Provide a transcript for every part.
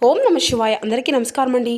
ఓం నమ శివాయ. అందరికీ నమస్కారం అండి.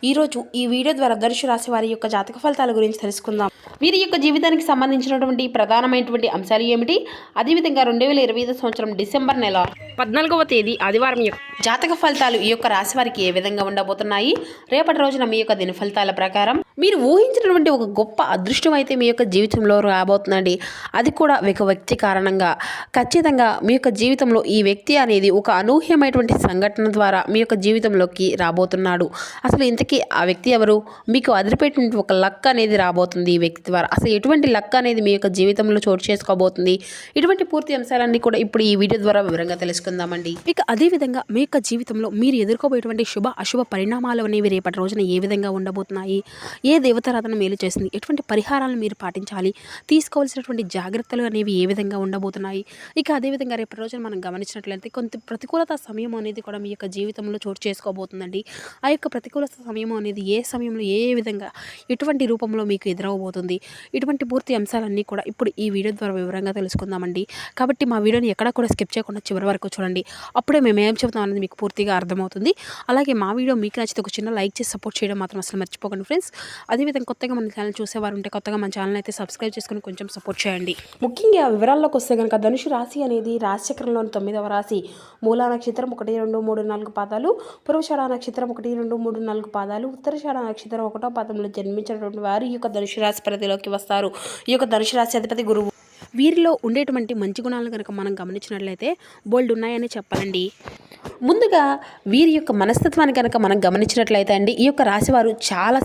ఈరోజు ఈ వీడియో ద్వారా ధనుసు రాశి వారి యొక్క జాతక ఫలితాల గురించి తెలుసుకుందాం. వీరి యొక్క జీవితానికి సంబంధించినటువంటి ప్రధానమైనటువంటి అంశాలు ఏమిటి, అదేవిధంగా 2025 సంవత్సరం డిసెంబర్ నెల 14వ తేదీ ఆదివారం యొక్క జాతక ఫలితాలు ఈ యొక్క రాశి వారికి ఏ విధంగా ఉండబోతున్నాయి, రేపటి రోజున మీ యొక్క దిన ఫలితాల ప్రకారం మీరు ఊహించినటువంటి ఒక గొప్ప అదృష్టం అయితే మీ యొక్క జీవితంలో రాబోతుందండి. అది కూడా ఒక వ్యక్తి కారణంగా ఖచ్చితంగా మీ యొక్క జీవితంలో ఈ వ్యక్తి అనేది ఒక అనూహ్యమైనటువంటి సంఘటన ద్వారా మీ యొక్క జీవితంలోకి రాబోతున్నాడు. అసలు ఇంతకీ ఆ వ్యక్తి ఎవరు, మీకు అదిరిపెట్టిన ఒక లక్ అనేది రాబోతుంది ఈ వ్యక్తి ద్వారా. అసలు ఎటువంటి లక్ అనేది మీ యొక్క జీవితంలో చోటు చేసుకోబోతుంది, ఇటువంటి పూర్తి అంశాలన్నీ కూడా ఇప్పుడు ఈ వీడియో ద్వారా వివరంగా తెలుసుకుందామండి. ఇక అదేవిధంగా మీ యొక్క జీవితంలో మీరు ఎదుర్కోబోయేటువంటి శుభ అశుభ పరిణామాలు అనేవి రేపటి రోజున ఏ విధంగా ఉండబోతున్నాయి, ఏ దేవతారాధన మేలు చేస్తుంది, ఎటువంటి పరిహారాలను మీరు పాటించాలి, తీసుకోవాల్సినటువంటి జాగ్రత్తలు అనేవి ఏ విధంగా ఉండబోతున్నాయి. ఇక అదేవిధంగా రేపటి రోజున మనం గమనించినట్లయితే కొంత ప్రతికూలత సమయం అనేది కూడా మీ యొక్క జీవితంలో చోటు చేసుకోబోతుందండి. ఆ యొక్క ప్రతికూలత సమయం అనేది ఏ సమయంలో ఏ విధంగా ఎటువంటి రూపంలో మీకు ఎదురవబోతుంది, ఇటువంటి పూర్తి అంశాలన్నీ కూడా ఇప్పుడు ఈ వీడియో ద్వారా వివరంగా తెలుసుకుందామండి. కాబట్టి మా వీడియోని ఎక్కడా కూడా స్కిప్ చేయకుండా చివరి వరకు చూడండి. అప్పుడే మేము ఏం చెబుతాం అనేది మీకు పూర్తిగా అర్థమవుతుంది. అలాగే మా వీడియో మీకు నచ్చితే ఒక చిన్న లైక్ చేసి సపోర్ట్ చేయడం మాత్రం అసలు మర్చిపోకండి ఫ్రెండ్స్. అదేవిధంగా కొత్తగా మన ఛానల్ చూసేవారు ఉంటే కొత్తగా మన ఛానల్ అయితే సబ్స్క్రైబ్ చేసుకుని కొంచెం సపోర్ట్ చేయండి. ముఖ్యంగా వివరాల్లోకి వస్తే కనుక ధనుసు రాశి అనేది రాశిచక్రంలోని 9వ రాశి. మూలా నక్షత్రం 1, 2, 3, 4 పాదాలు, పూర్వషాఢ నక్షత్రం 1, 2, 3, 4 పాదాలు, ఉత్తరాషాఢ నక్షత్రం 1వ పాదంలో జన్మించినటువంటి వారు ఈ యొక్క ధనుసు రాశి పరిధిలోకి వస్తారు. ఈ యొక్క ధనుసు రాశి అధిపతి గురువు. వీరిలో ఉండేటువంటి మంచి గుణాలను కనుక మనం గమనించినట్లయితే బోల్డ్ ఉన్నాయని చెప్పాలండి. ముందుగా వీరి యొక్క మనస్తత్వాన్ని కనుక మనం గమనించినట్లయితే అండి, ఈ యొక్క రాశివారు చాలా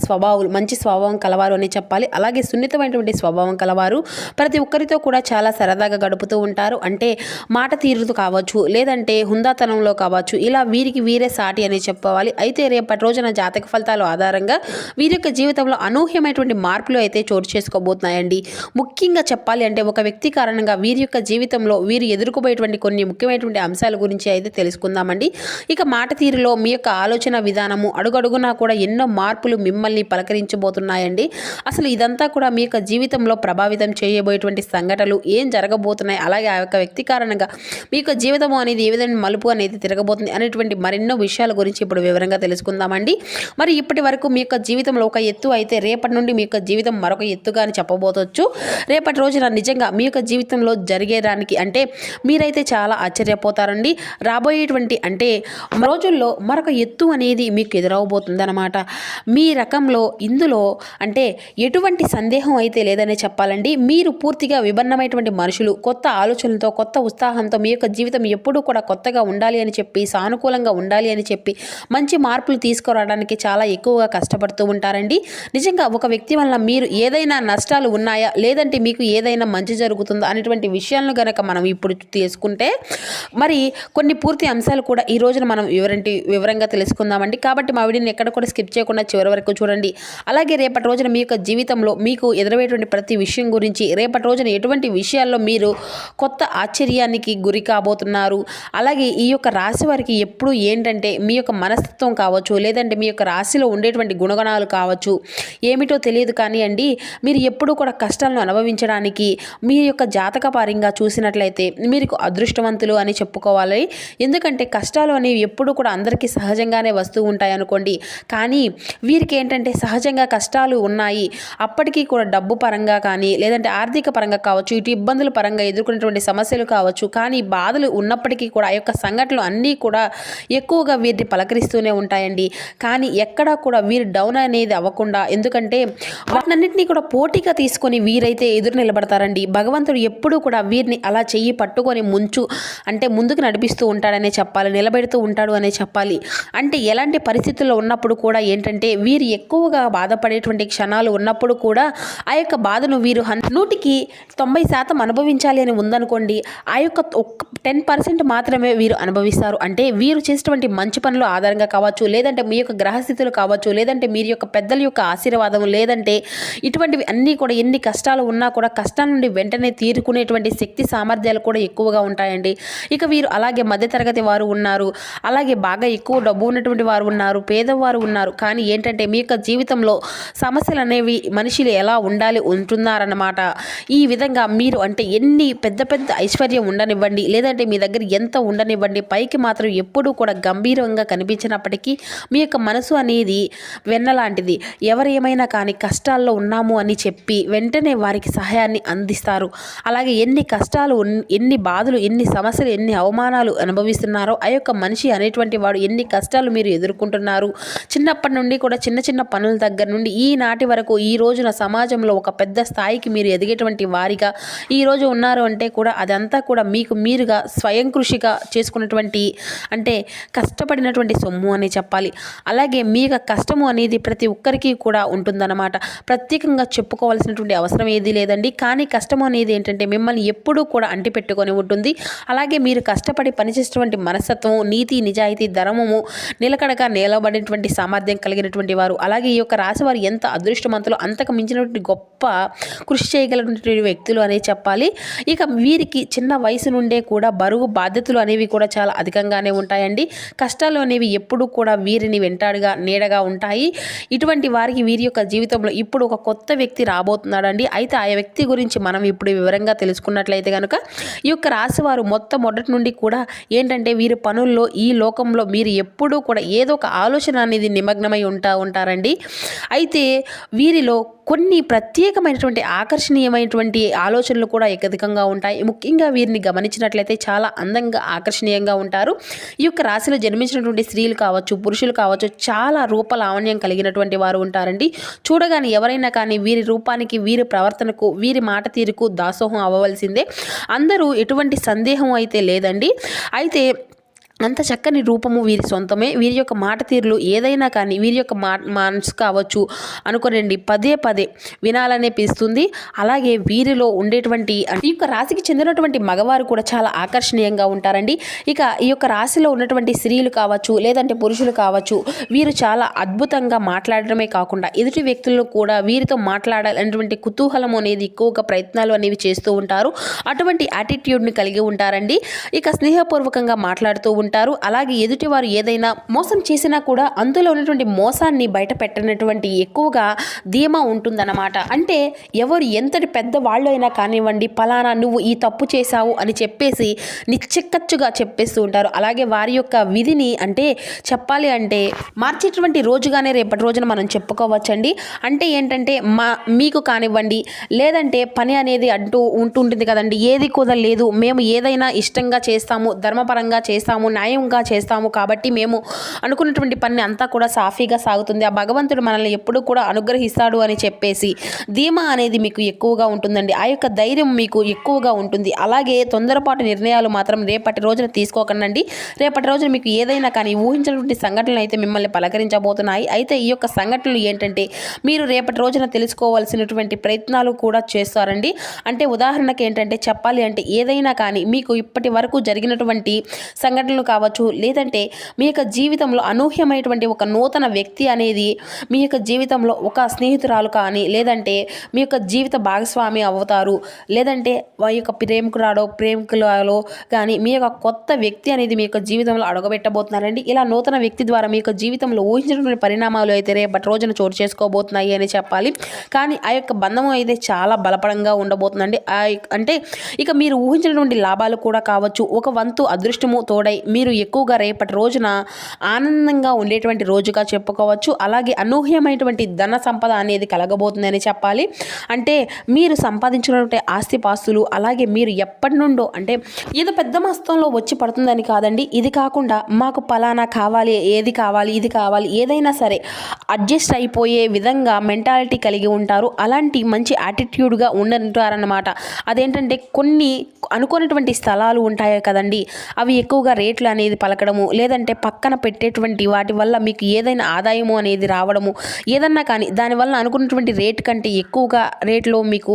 మంచి స్వభావం కలవారు అని చెప్పాలి. అలాగే సున్నితమైనటువంటి స్వభావం కలవారు. ప్రతి ఒక్కరితో కూడా చాలా సరదాగా గడుపుతూ ఉంటారు. అంటే మాట తీరుతూ కావచ్చు, లేదంటే హుందాతనంలో కావచ్చు, ఇలా వీరికి వీరే సాటి అని చెప్పవాలి. అయితే రేపటి రోజున జాతక ఫలితాల ఆధారంగా వీరి యొక్క జీవితంలో అనూహ్యమైనటువంటి మార్పులు అయితే చోటు చేసుకోబోతున్నాయండి. ముఖ్యంగా చెప్పాలి అంటే ఒక వ్యక్తి కారణంగా వీరి యొక్క జీవితంలో వీరు ఎదుర్కోబోయేటువంటి కొన్ని ముఖ్యమైనటువంటి అంశాల గురించి అయితే తెలుసుకుందామండి. ఇక మాట తీరులో మీ యొక్క ఆలోచన విధానము అడుగడుగునా కూడా ఎన్నో మార్పులు మిమ్మల్ని పలకరించబోతున్నాయండి. అసలు ఇదంతా కూడా మీ యొక్క జీవితంలో ప్రభావితం చేయబోయేటువంటి సంఘటనలు ఏం జరగబోతున్నాయి, అలాగే ఆ యొక్క వ్యక్తి కారణంగా మీ యొక్క జీవితం అనేది ఏ విధంగా మలుపు అనేది తిరగబోతుంది అనేటువంటి మరెన్నో విషయాల గురించి ఇప్పుడు వివరంగా తెలుసుకుందామండి. మరి ఇప్పటి వరకు మీ యొక్క జీవితంలో ఒక ఎత్తు అయితే రేపటి నుండి మీ యొక్క జీవితం మరొక ఎత్తుగా అని చెప్పబోతవచ్చు. రేపటి రోజున నిజంగా మీ యొక్క జీవితంలో జరిగేదానికి అంటే మీరైతే చాలా ఆశ్చర్యపోతారండి. రాబోయేటువంటి అంటే రోజుల్లో మరొక ఎత్తు అనేది మీకు ఎదురవబోతుంది అనమాట. మీ రకంలో ఇందులో అంటే ఎటువంటి సందేహం అయితే లేదనే చెప్పాలండి. మీరు పూర్తిగా విభిన్నమైనటువంటి మనుషులు, కొత్త ఆలోచనలతో, కొత్త ఉత్సాహంతో మీ యొక్క జీవితం ఎప్పుడూ కూడా కొత్తగా ఉండాలి అని చెప్పి, సానుకూలంగా ఉండాలి అని చెప్పి, మంచి మార్పులు తీసుకురావడానికి చాలా ఎక్కువగా కష్టపడుతూ ఉంటారండి. నిజంగా ఒక వ్యక్తి వల్ల మీరు ఏదైనా నష్టాలు ఉన్నాయా, లేదంటే మీకు ఏదైనా మంచి జరుగుతుందా అనేటువంటి విషయాలను కనుక మనం ఇప్పుడు తీసుకుంటే మరి కొన్ని పూర్తి అంశాలు కూడా ఈ రోజున మనం వివరంగా తెలుసుకుందామండి. కాబట్టి మా వీడియోని ఎక్కడ కూడా స్కిప్ చేయకుండా చివరి వరకు చూడండి. అలాగే రేపటి రోజున మీ యొక్క జీవితంలో మీకు ఎదురయ్యేటువంటి ప్రతి విషయం గురించి, రేపటి రోజున ఎటువంటి విషయాల్లో మీరు కొత్త ఆశ్చర్యానికి గురి కాబోతున్నారు, అలాగే ఈ యొక్క రాశి వారికి ఎప్పుడు ఏంటంటే మీ యొక్క మనస్తత్వం కావచ్చు, లేదంటే మీ యొక్క రాశిలో ఉండేటువంటి గుణగణాలు కావచ్చు, ఏమిటో తెలియదు కానీ అండి, మీరు ఎప్పుడూ కూడా కష్టాలను అనుభవించడానికి మీ యొక్క జాతకపరంగా చూసినట్లయితే మీరు అదృష్టవంతులు అని చెప్పుకోవాలి. ఎందుకంటే కష్టాలు అనేవి ఎప్పుడు కూడా అందరికీ సహజంగానే వస్తూ ఉంటాయి అనుకోండి. కానీ వీరికి ఏంటంటే సహజంగా కష్టాలు ఉన్నాయి, అప్పటికీ కూడా డబ్బు పరంగా కానీ, లేదంటే ఆర్థిక పరంగా కావచ్చు, ఇటు ఇబ్బందుల పరంగా ఎదుర్కొనేటువంటి సమస్యలు కావచ్చు, కానీ బాధలు ఉన్నప్పటికీ కూడా ఆ యొక్క సంఘటనలు అన్నీ కూడా ఎక్కువగా వీరిని పలకరిస్తూనే ఉంటాయండి. కానీ ఎక్కడా కూడా వీరు డౌన్ అనేది అవ్వకుండా, ఎందుకంటే వాటినన్నింటినీ కూడా పోటీగా తీసుకొని వీరైతే ఎదురు నిలబడతారండి. భగవంతుడు ఎప్పుడూ కూడా వీరిని అలా చెయ్యి పట్టుకొని ముందుకు నడిపిస్తూ ఉంటాడనే చెప్పాలి, నిలబెడుతూ ఉంటాడు అనే చెప్పాలి. అంటే ఎలాంటి పరిస్థితుల్లో ఉన్నప్పుడు కూడా ఏంటంటే వీరు ఎక్కువగా బాధపడేటువంటి క్షణాలు ఉన్నప్పుడు కూడా ఆ యొక్క బాధను వీరు 100కి 90% అనుభవించాలి అని ఉందనుకోండి, ఆ యొక్క 10% మాత్రమే వీరు అనుభవిస్తారు. అంటే వీరు చేసేటువంటి మంచి పనులు ఆధారంగా కావచ్చు, లేదంటే మీ యొక్క గ్రహస్థితులు కావచ్చు, లేదంటే మీరు యొక్క పెద్దల యొక్క ఆశీర్వాదం, లేదంటే ఇటువంటివి అన్నీ కూడా ఎన్ని కష్టాలు ఉన్నా కూడా కష్టాల నుండి వెంటనే వెంటనే తీరుకునేటువంటి శక్తి సామర్థ్యాలు కూడా ఎక్కువగా ఉంటాయండి. ఇక వీరు అలాగే మధ్యతరగతి వారు ఉన్నారు, అలాగే బాగా ఎక్కువ డబ్బు ఉన్నటువంటి వారు ఉన్నారు, పేదవారు ఉన్నారు. కానీ ఏంటంటే మీ యొక్క జీవితంలో సమస్యలు అనేవి మనుషులు ఎలా ఉండాలి ఉంటున్నారన్నమాట. ఈ విధంగా మీరు అంటే ఎన్ని పెద్ద పెద్ద ఐశ్వర్యం ఉండనివ్వండి, లేదంటే మీ దగ్గర ఎంత ఉండనివ్వండి, పైకి మాత్రం ఎప్పుడూ కూడా గంభీరంగా కనిపించినప్పటికీ మీ యొక్క మనసు అనేది వెన్నలాంటిది. ఎవరు ఏమైనా కానీ కష్టాల్లో ఉన్నాము అని చెప్పి వెంటనే వారికి సహాయాన్ని అందిస్తారు. అలాగే ఎన్ని కష్టాలు, ఎన్ని బాధలు, ఎన్ని సమస్యలు, ఎన్ని అవమానాలు అనుభవిస్తున్నారో ఆ యొక్క మనిషి అనేటువంటి వాడు ఎన్ని కష్టాలు మీరు ఎదుర్కొంటున్నారు, చిన్నప్పటి నుండి కూడా చిన్న చిన్న పనుల దగ్గర నుండి ఈనాటి వరకు ఈ రోజున సమాజంలో ఒక పెద్ద స్థాయికి మీరు ఎదిగేటువంటి వారిగా ఈరోజు ఉన్నారు అంటే కూడా అదంతా కూడా మీకు మీరుగా స్వయం కృషిగా చేసుకున్నటువంటి అంటే కష్టపడినటువంటి సొమ్ము అని చెప్పాలి. అలాగే మీ యొక్క కష్టము అనేది ప్రతి ఒక్కరికి కూడా ఉంటుందన్నమాట. ప్రత్యేకంగా చెప్పుకోవాల్సినటువంటి అవసరం ఏది లేదండి. కానీ కష్టము అనేది ఏంటంటే మిమ్మల్ని ఎప్పుడూ కూడా అంటిపెట్టుకొని ఉంటుంది. అలాగే మీరు కష్టపడి పనిచేసేటువంటి మనస్తత్వం, నీతి, నిజాయితీ, ధర్మము, నిలకడగా నిలబడినటువంటి సామర్థ్యం కలిగినటువంటి వారు. అలాగే ఈ యొక్క రాశి వారు ఎంత అదృష్టవంతులు, అంతకు మించినటువంటి గొప్ప కృషి చేయగలిగినటువంటి వ్యక్తులు అనే చెప్పాలి. ఇక వీరికి చిన్న వయసు నుండే కూడా బరువు బాధ్యతలు అనేవి కూడా చాలా అధికంగానే ఉంటాయండి. కష్టాలు అనేవి ఎప్పుడు కూడా వీరిని వెంటాడుగా నీడగా ఉంటాయి. ఇటువంటి వారికి వీరి యొక్క జీవితంలో ఇప్పుడు ఒక కొత్త వ్యక్తి రాబోతున్నాడండి. అయితే ఆ వ్యక్తి గురించి మనం ఇప్పుడు వివరంగా తెలుసుకున్నట్లయితే కనుక ఈ యొక్క రాశి వారు మొదటి నుండి కూడా ఏంటంటే వీరి పనుల్లో ఈ లోకంలో మీరు ఎప్పుడూ కూడా ఏదో ఒక ఆలోచన అనేది నిమగ్నమై ఉంటారండి. అయితే వీరిలో కొన్ని ప్రత్యేకమైనటువంటి ఆకర్షణీయమైనటువంటి ఆలోచనలు కూడా అధికంగా ఉంటాయి. ముఖ్యంగా వీరిని గమనించినట్లయితే చాలా అందంగా ఆకర్షణీయంగా ఉంటారు. ఈ యొక్క రాశిలో జన్మించినటువంటి స్త్రీలు కావచ్చు, పురుషులు కావచ్చు, చాలా రూపలావణ్యం కలిగినటువంటి వారు ఉంటారండి. చూడగానే ఎవరైనా కానీ వీరి రూపానికి, వీరి ప్రవర్తనకు, వీరి మాట తీరుకు దాసోహం అవ్వవలసిందే. అందరూ ఎటువంటి సందేహం అయితే లేదండి. అయితే అంత చక్కని రూపము వీరి సొంతమే. వీరి యొక్క మాట తీరులు ఏదైనా కానీ వీరి యొక్క మనసు కావచ్చు అనుకోనండి పదే పదే వినాలనే పిస్తుంది. అలాగే వీరిలో ఉండేటువంటి ఈ యొక్క రాశికి చెందినటువంటి మగవారు కూడా చాలా ఆకర్షణీయంగా ఉంటారండి. ఇక ఈ యొక్క రాశిలో ఉన్నటువంటి స్త్రీలు కావచ్చు, లేదంటే పురుషులు కావచ్చు, వీరు చాలా అద్భుతంగా మాట్లాడడమే కాకుండా ఎదుటి వ్యక్తులను కూడా వీరితో మాట్లాడాలనేటువంటి కుతూహలం అనేది ఎక్కువగా ప్రయత్నాలు అనేవి చేస్తూ ఉంటారు. అటువంటి యాటిట్యూడ్ని కలిగి ఉంటారండి. ఇక స్నేహపూర్వకంగా మాట్లాడుతూ ఉంటారు. అలాగే ఎదుటివారు ఏదైనా మోసం చేసినా కూడా అందులో ఉన్నటువంటి మోసాన్ని బయట పెట్టినటువంటి ఎక్కువగా ధీమా ఉంటుందన్నమాట. అంటే ఎవరు ఎంతటి పెద్ద వాళ్ళు అయినా కానివ్వండి, పలానా నువ్వు ఈ తప్పు చేశావు అని చెప్పేసి నిశ్చిక్కచ్చుగా చెప్పేస్తూ ఉంటారు. అలాగే వారి యొక్క విధిని అంటే చెప్పాలి అంటే మార్చేటువంటి రోజుగానే రేపటి రోజున మనం చెప్పుకోవచ్చండి. అంటే ఏంటంటే మీకు కానివ్వండి, లేదంటే పని అనేది ఉంటుంటుంది కదండి, ఏది కుదరలేదు, మేము ఏదైనా ఇష్టంగా చేస్తాము, ధర్మపరంగా చేస్తాము, న్యాయంగా చేస్తాము, కాబట్టి మేము అనుకున్నటువంటి పని అంతా కూడా సాఫీగా సాగుతుంది, ఆ భగవంతుడు మనల్ని ఎప్పుడూ కూడా అనుగ్రహిస్తాడు అని చెప్పేసి ధీమా అనేది మీకు ఎక్కువగా ఉంటుందండి. ఆ యొక్క ధైర్యం మీకు ఎక్కువగా ఉంటుంది. అలాగే తొందరపాటు నిర్ణయాలు మాత్రం రేపటి రోజున తీసుకోకండి. రేపటి రోజున మీకు ఏదైనా కానీ ఊహించినటువంటి సంఘటనలు అయితే మిమ్మల్ని పలకరించబోతున్నాయి. అయితే ఈ యొక్క సంఘటనలు ఏంటంటే మీరు రేపటి రోజున తెలుసుకోవాల్సినటువంటి ప్రయత్నాలు కూడా చేస్తారండి. అంటే ఉదాహరణకి ఏంటంటే చెప్పాలి అంటే ఏదైనా కానీ మీకు ఇప్పటి వరకు జరిగినటువంటి సంఘటనలు కావచ్చు, లేదంటే మీ యొక్క జీవితంలో అనూహ్యమైనటువంటి ఒక నూతన వ్యక్తి అనేది మీ యొక్క జీవితంలో ఒక స్నేహితురాలు కానీ, లేదంటే మీ యొక్క జీవిత భాగస్వామి అవుతారు, లేదంటే మీ యొక్క ప్రేమికులలో కానీ మీ యొక్క కొత్త వ్యక్తి అనేది మీ యొక్క జీవితంలో అడగబెట్టబోతున్నారండి. ఇలా నూతన వ్యక్తి ద్వారా మీ యొక్క జీవితంలో ఊహించినటువంటి పరిణామాలు అయితే రేపటి రోజున చోటు చేసుకోబోతున్నాయి అని చెప్పాలి. కానీ ఆ యొక్క బంధం అయితే చాలా బలపడంగా ఉండబోతుందండి. అంటే ఇక మీరు ఊహించినటువంటి లాభాలు కూడా కావచ్చు, ఒక వంతు అదృష్టము తోడై మీరు ఎక్కువగా రేపటి రోజున ఆనందంగా ఉండేటువంటి రోజుగా చెప్పుకోవచ్చు. అలాగే అనూహ్యమైనటువంటి ధన సంపద అనేది కలగబోతుందని చెప్పాలి. అంటే మీరు సంపాదించినటువంటి ఆస్తిపాస్తులు, అలాగే మీరు ఎప్పటి నుండో అంటే ఏదో పెద్ద మొత్తంలో వచ్చి పడుతుందని కాదండి, ఇది కాకుండా మాకు పలానా కావాలి, ఏది కావాలి, ఇది కావాలి, ఏదైనా సరే అడ్జస్ట్ అయిపోయే విధంగా మెంటాలిటీ కలిగి ఉంటారు. అలాంటి మంచి యాటిట్యూడ్గా ఉంటారన్నమాట. అదేంటంటే కొన్ని అనుకున్నటువంటి స్థలాలు ఉంటాయి కదండి, అవి ఎక్కువగా రేట్లు రేట్లు అనేది పలకడము, లేదంటే పక్కన పెట్టేటువంటి వాటి వల్ల మీకు ఏదైనా ఆదాయము అనేది రావడము, ఏదన్నా కానీ దానివల్ల అనుకున్నటువంటి రేటు కంటే ఎక్కువగా రేట్లో మీకు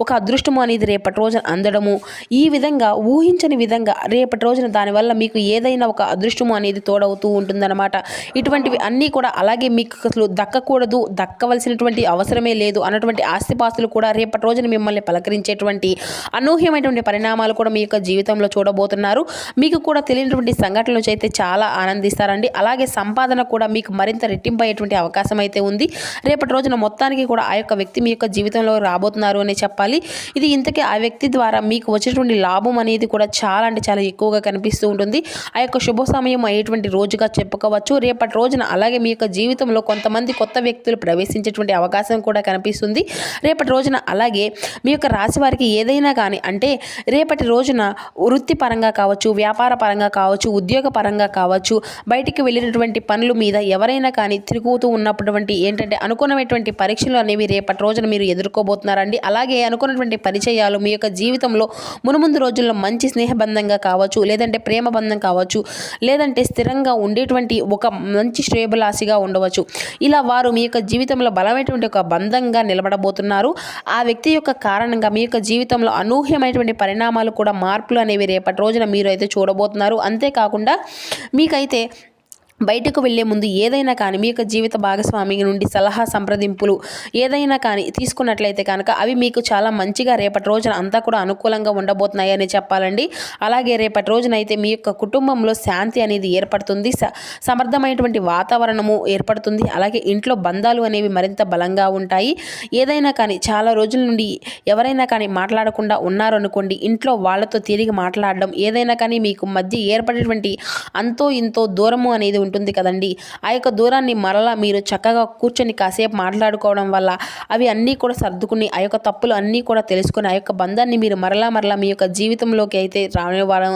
ఒక అదృష్టము అనేది రేపటి రోజున అందడము, ఈ విధంగా ఊహించని విధంగా రేపటి రోజున దానివల్ల మీకు ఏదైనా ఒక అదృష్టము అనేది తోడవుతూ ఉంటుందన్నమాట. ఇటువంటివి అన్నీ కూడా అలాగే మీకు అసలు దక్కకూడదు, దక్కవలసినటువంటి అవసరమే లేదు అన్నటువంటి ఆస్తిపాస్తులు కూడా రేపటి రోజున మిమ్మల్ని పలకరించేటువంటి అనూహ్యమైనటువంటి పరిణామాలు కూడా మీ యొక్క జీవితంలో చూడబోతున్నారు. మీకు కూడా తెలియనటువంటి సంఘటనల నుంచి అయితే చాలా ఆనందిస్తారండి. అలాగే సంపాదన కూడా మీకు మరింత రెట్టింపు అయ్యేటువంటి అవకాశం అయితే ఉంది. రేపటి రోజున మొత్తానికి కూడా ఆ యొక్క వ్యక్తి మీ యొక్క జీవితంలో రాబోతున్నారు అని చెప్పాలి. ఇది ఇంతకీ ఆ వ్యక్తి ద్వారా మీకు వచ్చేటువంటి లాభం అనేది కూడా చాలా అంటే చాలా ఎక్కువగా కనిపిస్తూ ఉంటుంది. ఆ యొక్క శుభ సమయం అయ్యేటువంటి రోజుగా చెప్పుకోవచ్చు రేపటి రోజున. అలాగే మీ యొక్క జీవితంలో కొంతమంది కొత్త వ్యక్తులు ప్రవేశించేటువంటి అవకాశం కూడా కనిపిస్తుంది రేపటి రోజున. అలాగే మీ యొక్క రాశి వారికి ఏదైనా కానీ అంటే రేపటి రోజున వృత్తిపరంగా కావచ్చు, వ్యాపార పరంగా కావచ్చు, ఉద్యోగ పరంగా కావచ్చు, బయటికి వెళ్ళినటువంటి పనుల మీద ఎవరైనా కానీ తిరుగుతూ ఉన్నటువంటి ఏంటంటే అనుకున్నటువంటి పరీక్షలు అనేవి రేపటి రోజున మీరు ఎదుర్కోబోతున్నారండి. అలాగే అనుకున్నటువంటి పరిచయాలు మీ యొక్క జీవితంలో మునుముందు రోజుల్లో మంచి స్నేహబంధంగా కావచ్చు, లేదంటే ప్రేమ బంధం కావచ్చు, లేదంటే స్థిరంగా ఉండేటువంటి ఒక మంచి శ్రేయభిలాషిగా ఉండవచ్చు. ఇలా వారు మీ యొక్క జీవితంలో బలమైనటువంటి ఒక బంధంగా నిలబడబోతున్నారు. ఆ వ్యక్తి యొక్క కారణంగా మీ యొక్క జీవితంలో అనూహ్యమైనటువంటి పరిణామాలు కూడా మార్పులు అనేవి రేపటి రోజున మీరు అయితే చూడబోతున్నారు. అంతేకాకుండా మీకైతే బయటకు వెళ్లే ముందు ఏదైనా కానీ మీ యొక్క జీవిత భాగస్వామి నుండి సలహా సంప్రదింపులు ఏదైనా కానీ తీసుకున్నట్లయితే కనుక అవి మీకు చాలా మంచిగా రేపటి రోజున అంతా కూడా అనుకూలంగా ఉండబోతున్నాయని చెప్పాలండి. అలాగే రేపటి రోజున అయితే మీ యొక్క కుటుంబంలో శాంతి అనేది ఏర్పడుతుంది, సమర్థమైనటువంటి వాతావరణము ఏర్పడుతుంది. అలాగే ఇంట్లో బంధాలు అనేవి మరింత బలంగా ఉంటాయి. ఏదైనా కానీ చాలా రోజుల నుండి ఎవరైనా కానీ మాట్లాడకుండా ఉన్నారు అనుకోండి, ఇంట్లో వాళ్ళతో తిరిగి మాట్లాడడం, ఏదైనా కానీ మీకు మధ్య ఏర్పడేటువంటి అంతో ఇంతో దూరము అనేది ఉంటుంది కదండి. ఆ యొక్క దూరాన్ని మరలా మీరు చక్కగా కూర్చొని కాసేపు మాట్లాడుకోవడం వల్ల అవి అన్నీ కూడా సర్దుకుని ఆ యొక్క తప్పులు అన్నీ కూడా తెలుసుకుని ఆ యొక్క బంధాన్ని మీరు మరలా మీ యొక్క జీవితంలోకి అయితే రానివ్వడం.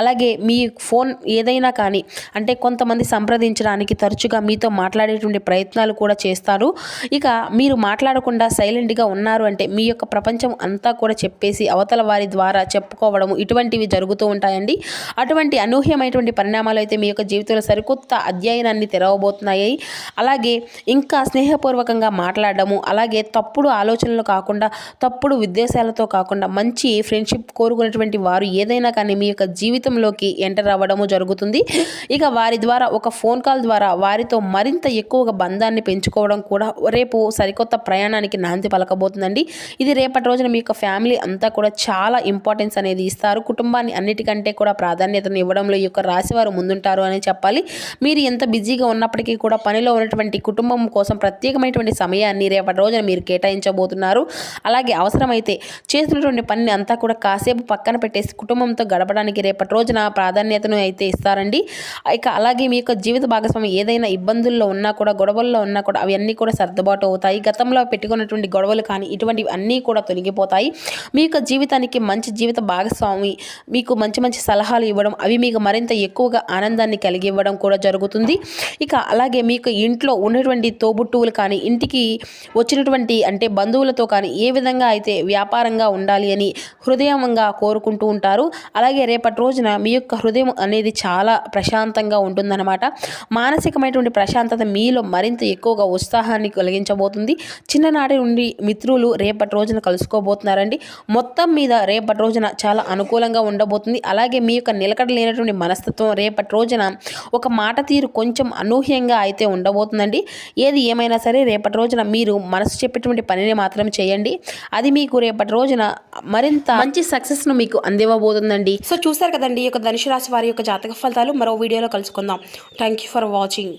అలాగే మీ ఫోన్ ఏదైనా కానీ అంటే కొంతమంది సంప్రదించడానికి తరచుగా మీతో మాట్లాడేటువంటి ప్రయత్నాలు కూడా చేస్తారు. ఇక మీరు మాట్లాడకుండా సైలెంట్గా ఉన్నారు అంటే మీ యొక్క ప్రపంచం అంతా కూడా చెప్పేసి అవతల వారి ద్వారా చెప్పుకోవడము ఇటువంటివి జరుగుతూ ఉంటాయండి. అటువంటి అనూహ్యమైనటువంటి పరిణామాలు అయితే మీ యొక్క జీవితంలో సరికొత్త అధ్యయనాన్ని తెరవబోతున్నాయి. అలాగే ఇంకా స్నేహపూర్వకంగా మాట్లాడడము, అలాగే తప్పుడు ఆలోచనలు కాకుండా తప్పుడు ఉద్దేశాలతో కాకుండా మంచి ఫ్రెండ్షిప్ కోరుకునేటువంటి వారు ఏదైనా కానీ మీ యొక్క జీవితంలోకి ఎంటర్ అవ్వడము జరుగుతుంది. ఇక వారి ద్వారా ఒక ఫోన్ కాల్ ద్వారా వారితో మరింత ఎక్కువగా బంధాన్ని పెంచుకోవడం కూడా రేపు సరికొత్త ప్రయాణానికి నాంది పలకబోతుందండి. ఇది రేపటి రోజున మీ యొక్క ఫ్యామిలీ అంతా కూడా చాలా ఇంపార్టెన్స్ అనేది ఇస్తారు. కుటుంబాన్ని అన్నిటికంటే కూడా ప్రాధాన్యతను ఇవ్వడంలో ఈ యొక్క రాశివారు ముందుంటారు అని చెప్పాలి. మీరు ఎంత బిజీగా ఉన్నప్పటికీ కూడా పనిలో ఉన్నటువంటి కుటుంబం కోసం ప్రత్యేకమైనటువంటి సమయాన్ని రేపటి రోజున మీరు కేటాయించబోతున్నారు. అలాగే అవసరమైతే చేస్తున్నటువంటి పనిని అంతా కూడా కాసేపు పక్కన పెట్టేసి కుటుంబంతో గడపడానికి రేపటి రోజున ప్రాధాన్యతను అయితే ఇస్తారండి. ఇక అలాగే మీ యొక్క జీవిత భాగస్వామి ఏదైనా ఇబ్బందుల్లో ఉన్నా కూడా, గొడవల్లో ఉన్నా కూడా అవి అన్నీ కూడా సర్దుబాటు అవుతాయి. గతంలో పెట్టుకున్నటువంటి గొడవలు కానీ ఇటువంటివి అన్నీ కూడా తొలగిపోతాయి. మీ యొక్క జీవితానికి మంచి జీవిత భాగస్వామి మీకు మంచి మంచి సలహాలు ఇవ్వడం, అవి మీకు మరింత ఎక్కువగా ఆనందాన్ని కలిగి ఇవ్వడం కూడా జరుగుతుంది. ఇక అలాగే మీకు ఇంట్లో ఉన్నటువంటి తోబుట్టువులు కానీ, ఇంటికి వచ్చినటువంటి అంటే బంధువులతో కానీ ఏ విధంగా అయితే వ్యాపారంగా ఉండాలి అని హృదయంగా కోరుకుంటూ ఉంటారు. అలాగే రేపటి రోజున మీ యొక్క హృదయం అనేది చాలా ప్రశాంతంగా ఉంటుందన్నమాట. మానసికమైనటువంటి ప్రశాంతత మీలో మరింత ఎక్కువగా ఉత్సాహాన్ని కలిగించబోతుంది. చిన్ననాటి నుండి మిత్రులు రేపటి రోజున కలుసుకోబోతున్నారండి. మొత్తం మీద రేపటి రోజున చాలా అనుకూలంగా ఉండబోతుంది. అలాగే మీ యొక్క నిలకడ లేనటువంటి మనస్తత్వం రేపటి రోజున ఒక మాట తీరు కొంచెం అనూహ్యంగా అయితే ఉండబోతుందండి. ఏది ఏమైనా సరే రేపటి రోజున మీరు మనసు చెప్పేటువంటి పనిని మాత్రం చేయండి. అది మీకు రేపటి రోజున మరింత మంచి సక్సెస్ను మీకు అందివ్వబోతుందండి. సో చూసారు కదండి ఈ యొక్క ధనుసు రాశి వారి యొక్క జాతక ఫలితాలు. మరో వీడియోలో కలుసుకుందాం. Thank you for watching.